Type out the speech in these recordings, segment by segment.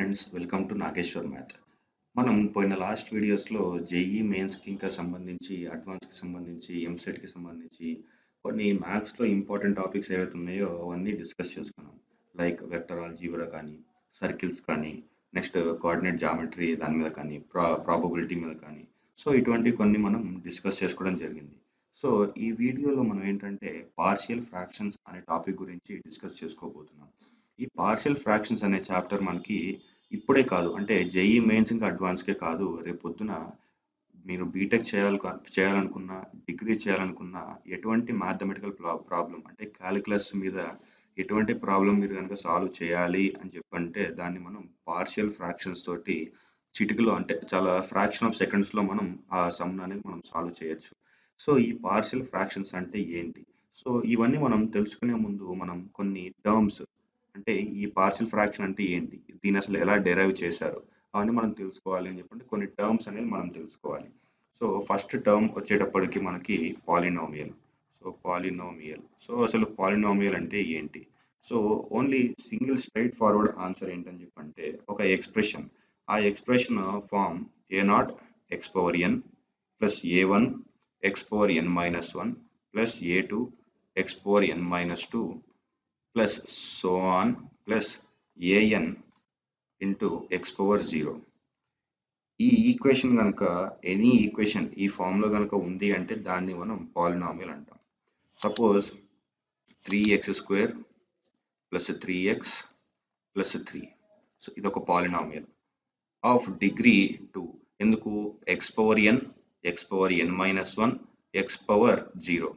Friends, welcome to Nageshwar math. మనం పోయిన last వీడియోస్లో జేఈ మెయిన్స్కి ఇంకా సంబంధించి అడ్వాన్స్కి సంబంధించి ఎంసెట్కి సంబంధించి కొన్ని మ్యాథ్స్లో ఇంపార్టెంట్ టాపిక్స్ ఏవైతే ఉన్నాయో అవన్నీ డిస్కస్ చేసుకున్నాం. లైక్ వెక్టర్ ఆల్జీబ్రా కానీ, సర్కిల్స్ కానీ, నెక్స్ట్ కోఆర్డినేట్ జామెట్రీ దాని మీద కానీ, ప్రాబబిలిటీ మీద కానీ. సో ఇటువంటి కొన్ని మనం డిస్కస్ చేసుకోవడం జరిగింది. సో ఈ వీడియోలో మనం ఏంటంటే పార్షియల్ ఫ్రాక్షన్స్ అనే టాపిక్ గురించి డిస్కస్ చేసుకోబోతున్నాం. ఈ పార్షియల్ ఫ్రాక్షన్స్ అనే చాప్టర్ మనకి ఇప్పుడే కాదు, అంటే జేఈ మెయిన్స్ ఇంకా అడ్వాన్స్కే కాదు, రేపు పొద్దున మీరు బీటెక్ చేయాలనుకున్నా, డిగ్రీ చేయాలనుకున్నా, ఎటువంటి మ్యాథమెటికల్ ప్రాబ్లం అంటే క్యాలిక్యులస్ మీద ఎటువంటి ప్రాబ్లం మీరు కనుక సాల్వ్ చేయాలి అని చెప్పంటే దాన్ని మనం పార్షియల్ ఫ్రాక్షన్స్ తోటి చిటికలో, అంటే చాలా ఫ్రాక్షన్ ఆఫ్ సెకండ్స్లో మనం ఆ సమ్ అనేది మనం సాల్వ్ చేయొచ్చు. సో ఈ పార్షియల్ ఫ్రాక్షన్స్ అంటే ఏంటి? సో ఇవన్నీ మనం తెలుసుకునే ముందు మనం కొన్ని టర్మ్స్, అంటే ఈ పార్షియల్ ఫ్రాక్షన్ అంటే ఏంటి, దీన్ని అసలు ఎలా డెరైవ్ చేశారు అవన్నీ మనం తెలుసుకోవాలి అని చెప్పంటే కొన్ని టర్మ్స్ అనేది మనం తెలుసుకోవాలి. సో ఫస్ట్ టర్మ్ వచ్చేటప్పటికి మనకి పాలినామియల్. సో అసలు పాలినామియల్ అంటే ఏంటి? So only single straight forward answer ఏంటని చెప్పంటే ఒక ఎక్స్ప్రెషన్, ఆ expression form a0 x power n plus a1 x power n minus 1 plus a2 x power n minus 2 plus so on plus an into x power 0. ఈ equation కనుక any equation ఈ ఫామ్లో కనుక ఉంది అంటే దాన్ని మనం పాలినామియల్ అంటాం. Suppose 3x² plus 3x plus 3. So ఇది ఒక పాలినామియల్ ఆఫ్ డిగ్రీ 2. ఎందుకు? X power n minus 1 X power 0,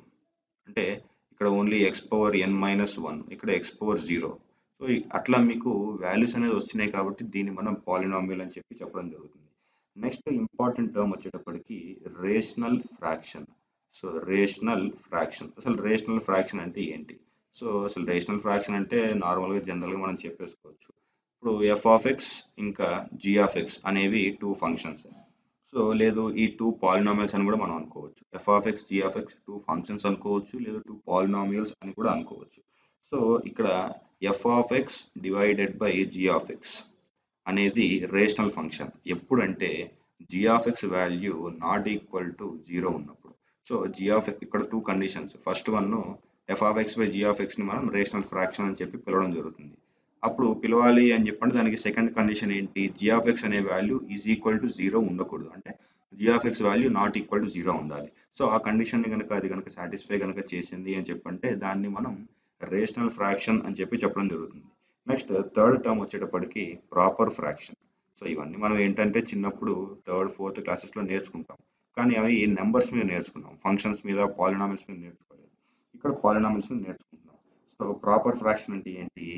అంటే ఇక్కడ only X power n minus 1, ఇక్కడ ఎక్స్ పవర్ 0. సో అట్లా మీకు వాల్యూస్ అనేది వస్తున్నాయి కాబట్టి దీన్ని మనం పాలినామియల్ అని చెప్పడం జరుగుతుంది. నెక్స్ట్ ఇంపార్టెంట్ టర్మ్ వచ్చేటప్పటికి rational fraction. So rational fraction, అసలు రేషనల్ ఫ్రాక్షన్ అంటే ఏంటి? సో అసలు రేషనల్ ఫ్రాక్షన్ అంటే నార్మల్గా జనరల్గా మనం చెప్పేసుకోవచ్చు. ఇప్పుడు ఎఫ్ ఆఫ్ ఎక్స్ ఇంకా జీ ఆఫ్ ఎక్స్ అనేవి టూ ఫంక్షన్స్. సో లేదు, ఈ టూ పాలినామియల్స్ అని కూడా మనం అనుకోవచ్చు. F of x, g of x two functions అనుకోవచ్చు, లేదా టూ పాలినామియల్స్ అని కూడా అనుకోవచ్చు. సో ఇక్కడ f of x divided by g of x అనేది రేషనల్ ఫంక్షన్ ఎప్పుడంటే g of x value not equal to 0 ఉన్నప్పుడు. సో జీ ఆఫ్ ఎక్స్, ఇక్కడ two conditions. First one F of x by g of ఎక్స్ని మనం rational fraction అని చెప్పి పిలవడం జరుగుతుంది. అప్పుడు పిలవాలి అని చెప్పండి, దానికి సెకండ్ కండిషన్ ఏంటి? జీ ఆఫ్ ఎక్స్ అనే వాల్యూ ఈజ్ ఈక్వల్ టు 0 ఉండకూడదు, అంటే g of x value not equal to 0 ఉండాలి. సో ఆ కండిషన్ని కనుక అది కనుక సాటిస్ఫై కనుక చేసింది అని చెప్పంటే దాన్ని మనం రేషనల్ ఫ్రాక్షన్ అని చెప్పడం జరుగుతుంది. నెక్స్ట్ థర్డ్ టర్మ్ వచ్చేటప్పటికి ప్రాపర్ ఫ్రాక్షన్. సో ఇవన్నీ మనం ఏంటంటే చిన్నప్పుడు థర్డ్ ఫోర్త్ క్లాసెస్లో నేర్చుకుంటాం, కానీ అవి నెంబర్స్ మీద నేర్చుకున్నాం, ఫంక్షన్స్ మీద పాలినామిల్స్ మీద నేర్చుకోలేదు. ఇక్కడ పాలినామిల్స్ మీద నేర్చుకుంటున్నాం. సో ప్రాపర్ ఫ్రాక్షన్ అంటే ఏంటి?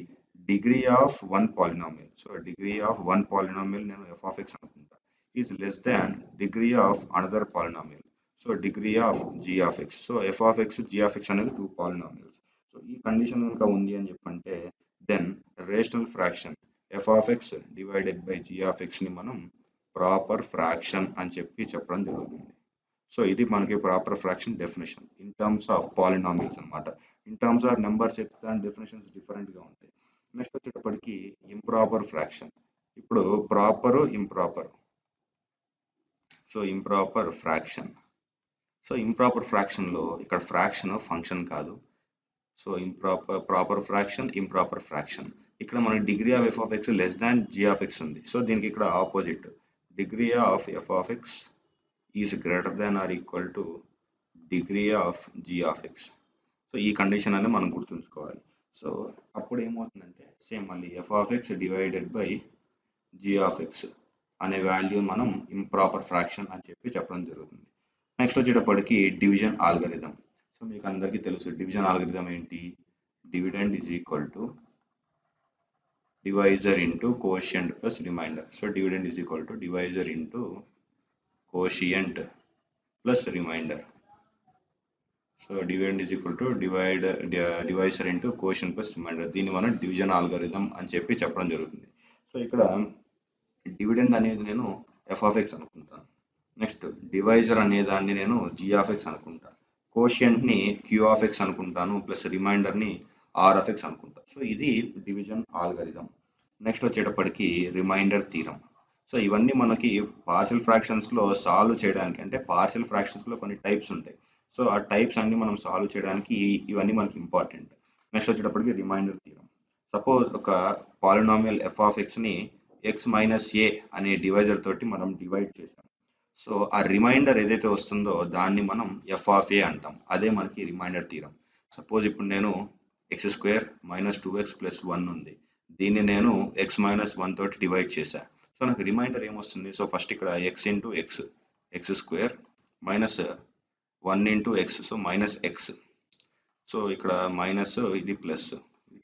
Degree of one polynomial. So degree of one polynomial నేను ఎఫ్ ఆఫ్ ఎక్స్ అనుకుంటా is less than degree of another polynomial. So degree of g of x. So f of x, g of x అనేది two polynomials. So ఈ condition కనుక ఉంది అని చెప్పంటే then rational fraction f of x divided by g of ఎక్స్ని మనం proper fraction అని చెప్పడం జరుగుతుంది. సో ఇది మనకి proper fraction definition in terms of polynomials అనమాట. ఇన్ టర్మ్స్ ఆఫ్ నెంబర్స్ అయితే దాని డెఫినేషన్స్ డిఫరెంట్గా ఉంటాయి. నెక్స్ట్ వచ్చేటప్పటికి ఇంప్రాపర్ ఫ్రాక్షన్. ఇప్పుడు proper, improper. So improper fraction. So improper ఫ్రాక్షన్లో ఇక్కడ ఫ్రాక్షన్ ఫంక్షన్ కాదు. So proper fraction, improper fraction. ఇక్కడ మనకి degree of f of x less than g of x ఉంది. సో దీనికి ఇక్కడ opposite, degree of f of x is greater than or equal to degree of g of x. So ఈ condition అనేది మనం గుర్తుంచుకోవాలి. So అప్పుడు ఏమవుతుందంటే same మళ్ళీ f of x divided by g of x అనే వాల్యూ మనం ఇంప్రాపర్ ఫ్రాక్షన్ అని చెప్పడం జరుగుతుంది. నెక్స్ట్ వచ్చేటప్పటికి డివిజన్ ఆల్గరిథం. సో మీకు అందరికీ తెలుసు డివిజన్ ఆల్గరిథం ఏంటి? Dividend is equal to divisor into quotient plus remainder. So dividend is equal to divisor into quotient plus remainder. So dividend is equal to divisor into quotient plus remainder. దీన్ని మనం division algorithm అని చెప్పడం జరుగుతుంది. So ఇక్కడ dividend అనేది నేను f of X అనుకుంటాను. Next divisor అనే దాన్ని నేను జీ ఆఫ్ ఎక్స్ అనుకుంటాను. కోషియంట్ని క్యూ ఆఫ్ ఎక్స్ అనుకుంటాను, ప్లస్ రిమైండర్ని ఆర్ ఆఫ్ ఎక్స్ అనుకుంటాను. సో ఇది డివిజన్ ఆల్గరిథం. నెక్స్ట్ వచ్చేటప్పటికి రిమైండర్ థీరం. సో ఇవన్నీ మనకి పార్షియల్ ఫ్రాక్షన్స్లో సాల్వ్ చేయడానికి, అంటే పార్షియల్ ఫ్రాక్షన్స్లో కొన్ని టైప్స్ ఉంటాయి. సో ఆ టైప్స్ అన్ని మనం సాల్వ్ చేయడానికి ఇవన్నీ మనకి ఇంపార్టెంట్. నెక్స్ట్ వచ్చేటప్పటికి రిమైండర్ థీరం. సపోజ్ ఒక పాలినామియల్ ఎఫ్ ఆఫ్ ఎక్స్ని ఎక్స్ మైనస్ ఏ అనే డివైజర్ తోటి మనం డివైడ్ చేసాం. సో ఆ రిమైండర్ ఏదైతే వస్తుందో దాన్ని మనం ఎఫ్ ఆఫ్ ఏ అంటాం. అదే మనకి రిమైండర్ థీరం. సపోజ్ ఇప్పుడు నేను X square minus 2x plus 1 ఉంది. దీన్ని నేను ఎక్స్ మైనస్ 1 తోటి డివైడ్ చేశా. సో నాకు రిమైండర్ ఏమొస్తుంది? సో ఫస్ట్ ఇక్కడ X into X, X square minus 1 into X, so minus X. So ఇక్కడ మైనస్, ఇది ప్లస్,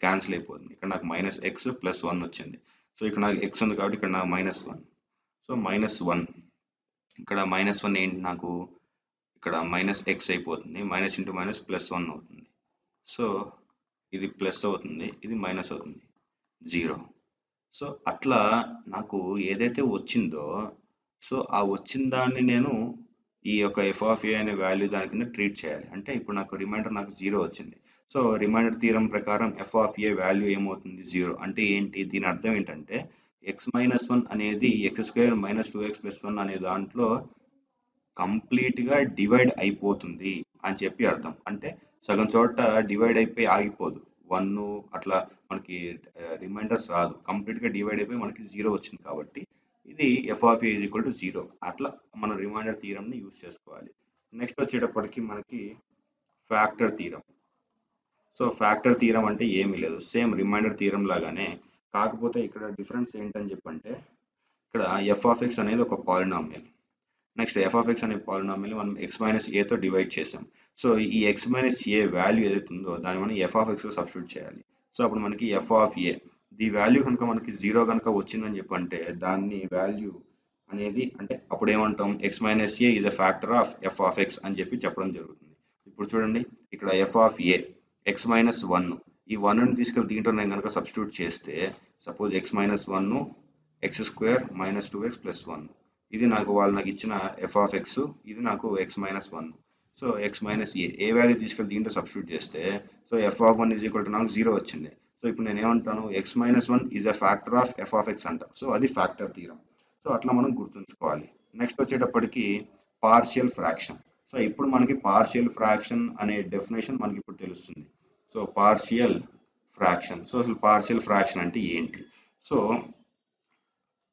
క్యాన్సిల్ అయిపోతుంది. ఇక్కడ నాకు మైనస్ ఎక్స్ ప్లస్ 1 వచ్చింది. సో ఇక్కడ నాకు ఎక్స్ ఉంది కాబట్టి ఇక్కడ నాకు మైనస్ 1. సో మైనస్ 1, ఇక్కడ మైనస్ 1 ఏంటి, నాకు ఇక్కడ మైనస్ ఎక్స్ అయిపోతుంది. మైనస్ ఇంటూ మైనస్ ప్లస్ 1 అవుతుంది. సో ఇది ప్లస్ అవుతుంది, ఇది మైనస్ అవుతుంది, 0. సో అట్లా నాకు ఏదైతే వచ్చిందో, సో ఆ వచ్చిన దాన్ని నేను ఈ యొక్క ఎఫ్ ఆఫ్ ఏ అనే వాల్యూ దాని కింద ట్రీట్ చేయాలి. అంటే ఇప్పుడు నాకు రిమైండర్ నాకు 0 వచ్చింది. సో రిమైండర్ థీరం ప్రకారం ఎఫ్ ఆఫ్ ఏ వాల్యూ ఏమవుతుంది? 0. అంటే ఏంటి? దీని అర్థం ఏంటంటే ఎక్స్ మైనస్ 1 అనేది X square minus 2x plus 1 అనే దాంట్లో కంప్లీట్గా డివైడ్ అయిపోతుంది అని చెప్పి అర్థం. అంటే సగం చోట డివైడ్ అయిపోయి ఆగిపోదు, 1 అట్లా మనకి రిమైండర్స్ రాదు, కంప్లీట్గా డివైడ్ అయిపోయి మనకి 0 వచ్చింది. కాబట్టి ఇది F of A is equal to 0. అట్లా మనం రిమైండర్ థీరంని యూజ్ చేసుకోవాలి. నెక్స్ట్ వచ్చేటప్పటికి మనకి factor theorem. So factor theorem అంటే ఏమీ లేదు, సేమ్ రిమైండర్ థీరం లాగానే, కాకపోతే ఇక్కడ డిఫరెన్స్ ఏంటని చెప్పంటే ఇక్కడ ఎఫ్ ఆఫ్ ఎక్స్ అనేది ఒక polynomial. Next F of x అనే పాలినామియల్ మనం ఎక్స్ మైనస్ ఏతో డివైడ్ చేసాం. సో ఈ ఎక్స్ మైనస్ ఏ వాల్యూ ఏదైతే ఉందో దాన్ని మనం ఎఫ్ ఆఫ్ ఎక్స్లో సబ్స్టిట్యూట్ చేయాలి. సో అప్పుడు మనకి F of A the value కనుక మనకి 0 కనుక వచ్చిందని చెప్పంటే దాన్ని వాల్యూ అనేది, అంటే అప్పుడు ఏమంటాం, x minus a is a factor of f of x అని చెప్పి చెప్పడం జరుగుతుంది. ఇప్పుడు చూడండి, ఇక్కడ f of a x minus 1, ఈ 1ని తీసుకెళ్ళి దీంట్లో నేను కనుక సబ్స్టిట్యూట్ చేస్తే suppose x minus 1 x square minus 2x plus 1, ఇది నాకు ఇచ్చిన ఎఫ్ ఆఫ్ ఎక్స్, ఇది నాకు x minus 1. So x minus a value తీసుకెళ్ళి దీంట్లో సబ్స్టిట్యూట్ చేస్తే so f of 1 is equal to నాకు 0 వచ్చింది. సో ఇప్పుడు నేను ఏమంటాను, x minus 1 is a factor of f of x అంట. సో అది ఫ్యాక్టర్ థీరం. సో అట్లా మనం గుర్తుంచుకోవాలి. నెక్స్ట్ వచ్చేటప్పటికి పార్షియల్ ఫ్రాక్షన్. సో ఇప్పుడు మనకి పార్షియల్ ఫ్రాక్షన్ అనే డెఫినేషన్ మనకి ఇప్పుడు తెలుస్తుంది. సో పార్షియల్ ఫ్రాక్షన్, సో అసలు పార్షియల్ ఫ్రాక్షన్ అంటే ఏంటి? సో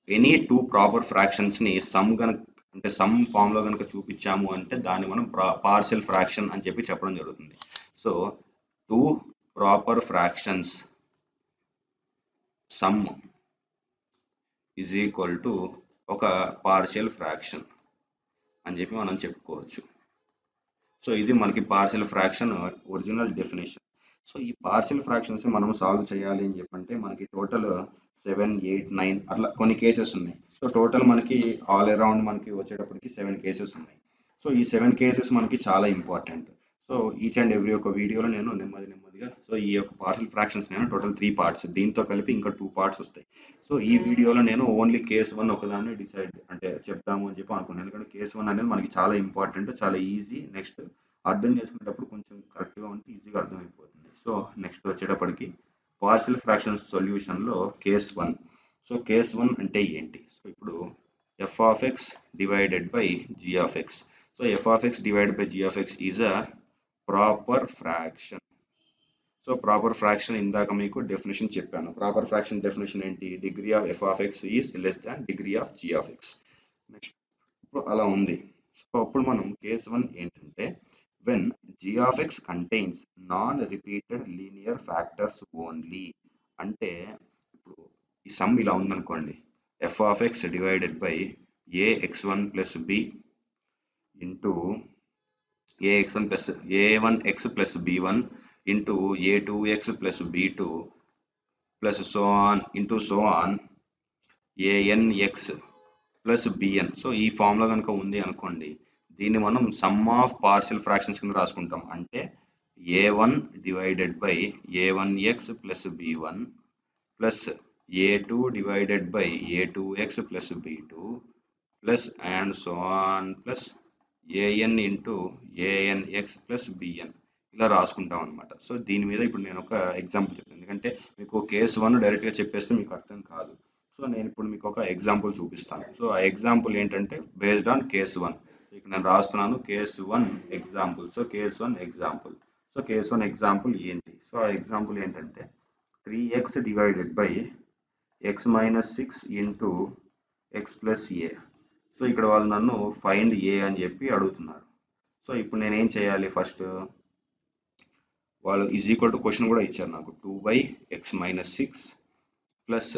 ఎనీ 2 ప్రాపర్ ఫ్రాక్షన్స్ని సమ్ గనక, అంటే సమ్ ఫామ్లో కనుక చూపించాము అంటే దాన్ని మనం పార్షియల్ ఫ్రాక్షన్ అని చెప్పి చెప్పడం జరుగుతుంది. So 2 proper fractions some is equal to ఒక పార్షియల్ ఫ్రాక్షన్ అని చెప్పి మనం చెప్పుకోవచ్చు. సో ఇది మనకి partial fraction original definition. So ఈ పార్షియల్ ఫ్రాక్షన్స్ మనం సాల్వ్ చేయాలి అని చెప్పంటే మనకి టోటల్ 7, 8, 9 అట్లా కొన్ని కేసెస్ ఉన్నాయి. సో టోటల్ మనకి ఆల్ అరౌండ్ మనకి వచ్చేటప్పటికి 7 కేసెస్ ఉన్నాయి. సో ఈ 7 కేసెస్ మనకి చాలా important. So each and every ఒక వీడియోలో నేను నెమ్మదిగా సో ఈ యొక్క పార్షియల్ ఫ్రాక్షన్స్ నేను టోటల్ 3 పార్ట్స్, దీంతో కలిపి ఇంకా 2 పార్ట్స్ వస్తాయి. సో ఈ వీడియోలో నేను ఓన్లీ కేస్ 1 ఒకదాన్ని డిసైడ్ అంటే చెప్దాము అని చెప్పి అనుకున్నాను. ఎందుకంటే కేస్ 1 అనేది మనకి చాలా ఇంపార్టెంట్, చాలా ఈజీ. నెక్స్ట్ అర్థం చేసుకునేటప్పుడు కొంచెం కరెక్ట్గా ఉంటే ఈజీగా అర్థమైపోతుంది. సో నెక్స్ట్ వచ్చేటప్పటికి పార్షియల్ ఫ్రాక్షన్స్ సొల్యూషన్లో కేస్ 1. సో కేస్ 1 అంటే ఏంటి? సో ఇప్పుడు f of x divided by g of x. So f of x divided by g of x is a proper fraction. So proper fraction ఇందాక మీకు definition చెప్పాను. Proper fraction definition ఏంటి? Degree of f of x is less than degree of g of x. Next ఇప్పుడు అలా ఉంది. So అప్పుడు మనం case 1 ఏంటంటే when g of x contains non-repeated linear factors only. అంటే ఇప్పుడు ఈ సమ్ ఇలా ఉందనుకోండి, f of x divided by ax1 plus b into ax1 plus a1x plus b1 into a2x plus b2 plus so on into so on anx plus bn. So ఈ ఫామ్లో కనుక ఉంది అనుకోండి, దీన్ని మనం సమ్ ఆఫ్ పార్షియల్ ఫ్రాక్షన్స్ కింద రాసుకుంటాం. అంటే a1 divided by a1x plus b1 plus a2 divided by a2x plus b2 plus and so on plus an into anx plus bn. ఇలా రాసుకుంటాం అనమాట. సో దీని మీద ఇప్పుడు నేను ఒక ఎగ్జాంపుల్ చెప్తాను, ఎందుకంటే మీకు కేస్ 1 డైరెక్ట్గా చెప్పేస్తే మీకు అర్థం కాదు. సో నేను ఇప్పుడు మీకు ఒక ఎగ్జాంపుల్ చూపిస్తాను. సో ఆ ఎగ్జాంపుల్ ఏంటంటే బేస్డ్ ఆన్ కేస్ 1. ఇక్కడ నేను రాస్తున్నాను case 1 example. So case 1 example. So case 1 example ఏంటి? సో ఆ ఎగ్జాంపుల్ ఏంటంటే 3x divided by x minus 6 into X plus A. So ఇక్కడ వాళ్ళు నన్ను ఫైండ్ ఏ అని చెప్పి అడుగుతున్నారు. సో ఇప్పుడు నేను ఏం చేయాలి? ఫస్ట్ వాళ్ళు ఈజ్ ఈక్వల్ టు క్వశ్చన్ కూడా ఇచ్చారు నాకు, 2/x minus 6 plus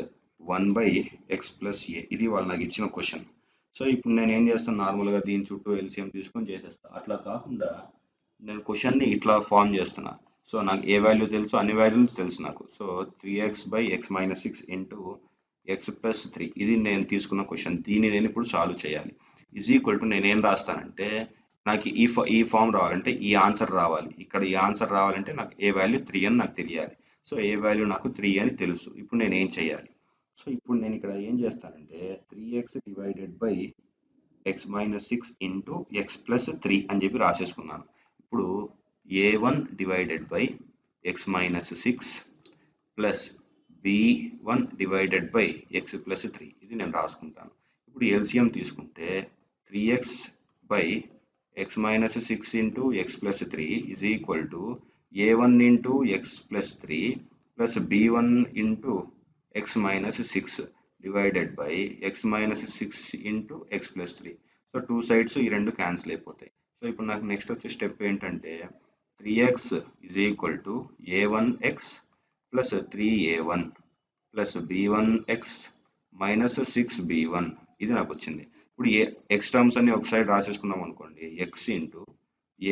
1/x plus ఏ. ఇది వాళ్ళు నాకు ఇచ్చిన క్వశ్చన్. సో ఇప్పుడు నేను ఏం చేస్తాను, నార్మల్గా దీని చుట్టూ ఎల్సిఎం తీసుకొని చేసేస్తాను. అట్లా కాకుండా నేను క్వశ్చన్ని ఇట్లా ఫామ్ చేస్తున్నా. సో నాకు ఏ వాల్యూ తెలుసు, అన్ని వాల్యూస్ తెలుసు నాకు. So 3x/x minus 6 into X plus 3, ఇది నేను తీసుకున్న క్వశ్చన్. దీన్ని నేను ఇప్పుడు సాల్వ్ చేయాలి. ఈజ్ ఈక్వల్ టు నేను ఏం రాస్తానంటే, నాకు ఈ ఫామ్ రావాలంటే ఈ ఆన్సర్ రావాలి. ఇక్కడ ఈ ఆన్సర్ రావాలంటే నాకు ఏ వాల్యూ 3 అని నాకు తెలియాలి. సో ఏ వాల్యూ నాకు 3 అని తెలుసు. ఇప్పుడు నేను ఏం చేయాలి? సో ఇప్పుడు నేను ఇక్కడ ఏం చేస్తానంటే 3x divided by X minus 6 into X plus 3 అని చెప్పి రాసేసుకున్నాను. ఇప్పుడు a1 divided by X minus 6 plus b1 divided by X plus 3, ఇది నేను రాసుకుంటాను. ఇప్పుడు ఎల్సిఎం తీసుకుంటే 3x by X minus 6 into X plus 3 is equal to a1 into X plus 3 plus b1 into X minus 6 divided by X minus 6 into X plus 3. So two sides ఈ రెండు cancel అయిపోతాయి. So ఇప్పుడు నాకు next వచ్చే step ఏంటంటే 3x is equal to a1x plus 3a1 plus b1x minus 6b1, ఇది నాకు వచ్చింది. ఇప్పుడు ఎక్స్ టర్మ్స్ అన్ని ఒక సైడ్ రాసేసుకున్నాం అనుకోండి, X into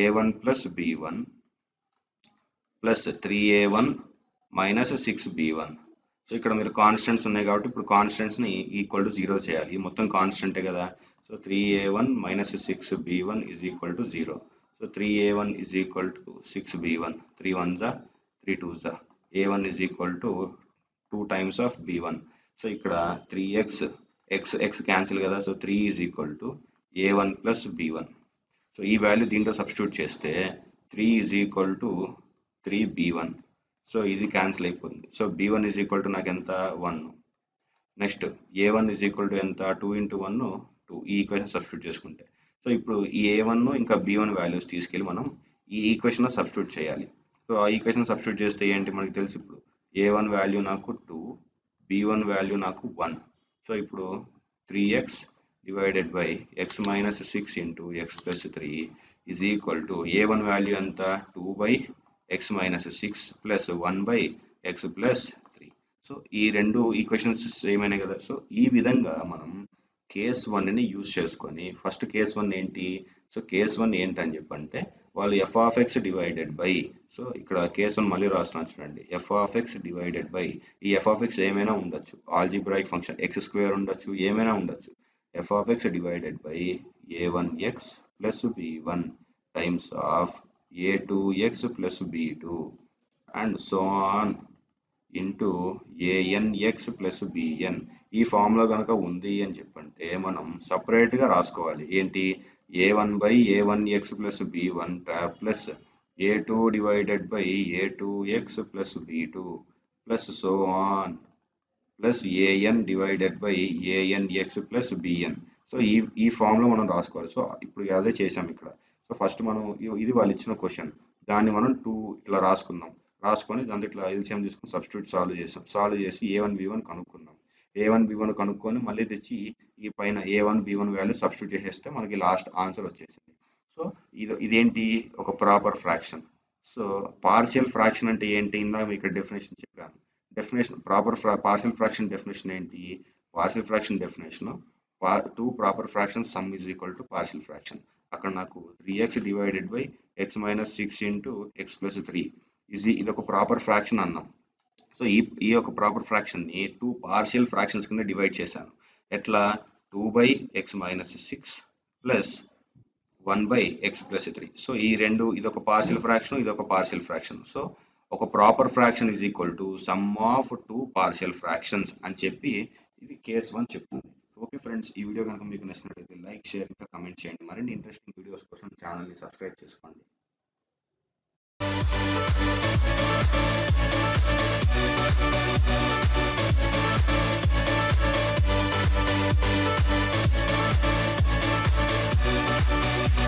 a1 plus b1 plus 3a1 minus 6b1. So ఇక్కడ మీరు కాన్స్టెంట్స్ ఉన్నాయి కాబట్టి ఇప్పుడు కాన్స్టెంట్స్ని ఈక్వల్ టు 0 చేయాలి. ఈ మొత్తం కాన్స్టెంటే కదా. So 3a1 minus 6b1 is equal to 0. So 3a1 is equal to 6b1. 3 1s 3 2s, a1 is equal to 2 times of b1. So ఇక్కడ 3x x క్యాన్సిల్ కదా. So 3 is equal to a1 plus b1. So ఈ value దీంట్లో substitute చేస్తే 3 is equal to 3b1. So ఇది cancel అయిపోతుంది. So b1 is equal to నాకు ఎంత, 1. Next a1 is equal to ఎంత, 2 ఇంటూ 1 2. ఈ ఈక్వేషన్ సబ్స్టిట్యూట్ చేసుకుంటే, సో ఇప్పుడు ఈ a1 ఇంకా b1 వాల్యూస్ తీసుకెళ్ళి మనం ఈ ఈక్వేషన్లో సబ్స్టిట్యూట్ చేయాలి. సో ఆ ఈక్వేషన్ సబ్స్టిట్యూట్ చేస్తే ఏంటి మనకి తెలుసు, ఇప్పుడు a1 వాల్యూ నాకు 2, b1 వాల్యూ నాకు 1. సో ఇప్పుడు 3x divided by X minus 6 into X plus 3 is equal to a1 value ఎంత, 2/x minus 6 plus 1/x plus 3. So ఈ రెండు ఈక్వేషన్స్ సేమ్ అయినాయి కదా. సో ఈ విధంగా మనం కేస్ 1ని యూజ్ చేసుకొని, ఫస్ట్ కేస్ 1 ఏంటి, సో కేస్ 1 ఏంటని చెప్పంటే వాళ్ళు F of x divided by, so ఇక్కడ కేస్ 1 మళ్ళీ రాస్తున్నాను చూడండి, F of x divided by, ఈ ఎఫ్ ఆఫ్ ఎక్స్ ఏమైనా ఉండొచ్చు, ఆల్జీబ్రాయిక్ ఫంక్షన్ ఎక్స్ స్క్వేర్ ఉండొచ్చు, ఏమైనా ఉండొచ్చు. F of x divided by a1x plus b1 times of a2x plus b2 and so on into anx plus bn. ఈ formula కనుక ఉంది అని చెప్పంటే మనం సపరేట్గా రాసుకోవాలి. ఏంటి, a1/a1x plus b1 plus a2 divided by a2x plus b2 plus so on plus an divided by anx plus bn. So ఈ ఫామ్లో మనం రాసుకోవాలి. సో ఇప్పుడు అదే చేసాం ఇక్కడ. సో ఫస్ట్ మనం ఇది వాళ్ళు ఇచ్చిన క్వశ్చన్, దాన్ని మనం 2 ఇట్లా రాసుకొని దాంట్లో ఇట్లా ఎల్సిఎం తీసుకుని సబ్స్టిట్యూట్ సాల్వ్ చేసి a1 b1 కనుక్కున్నాం. a1 b1 కనుక్కొని మళ్ళీ తెచ్చి ఈ పైన a1 b1 వాల్యూ సబ్స్టిట్యూట్ చేసేస్తే మనకి లాస్ట్ ఆన్సర్ వచ్చేసింది. సో ఇదేంటి, ఒక proper fraction. So partial fraction అంటే ఏంటి, ఇందాక మీకు డెఫినేషన్ చెప్పాను. డెఫినేషన్ పార్షియల్ ఫ్రాక్షన్ డెఫినేషన్ ఏంటి, partial fraction definition 2 proper fractions some is equal to partial fraction. అక్కడ నాకు 3x divided by X minus 6 into X plus 3 ఇది ఒక ప్రాపర్ ఫ్రాక్షన్ అన్నాం. సో ఈ యొక్క ప్రాపర్ ఫ్రాక్షన్ని 2 పార్షియల్ ఫ్రాక్షన్స్ కింద డివైడ్ చేశాను. ఎట్లా, 2/x minus 6 plus 1/x plus 3. So ఈ రెండు, ఇదొక పార్షియల్ ఫ్రాక్షన్, ఇదొక పార్షియల్ ఫ్రాక్షన్. సో ఒక proper fraction is equal to some of 2 partial fractions అని చెప్పి ఇది కేస్ 1 చెప్తుంది. ఓకే ఫ్రెండ్స్, ఈ వీడియో కనుక మీకు నచ్చినట్లయితే లైక్, షేర్, ఇంకా కమెంట్ చేయండి. మరిన్ని ఇంట్రెస్టింగ్ వీడియోస్ కోసం ఛానల్ని సబ్స్క్రైబ్ చేసుకోండి.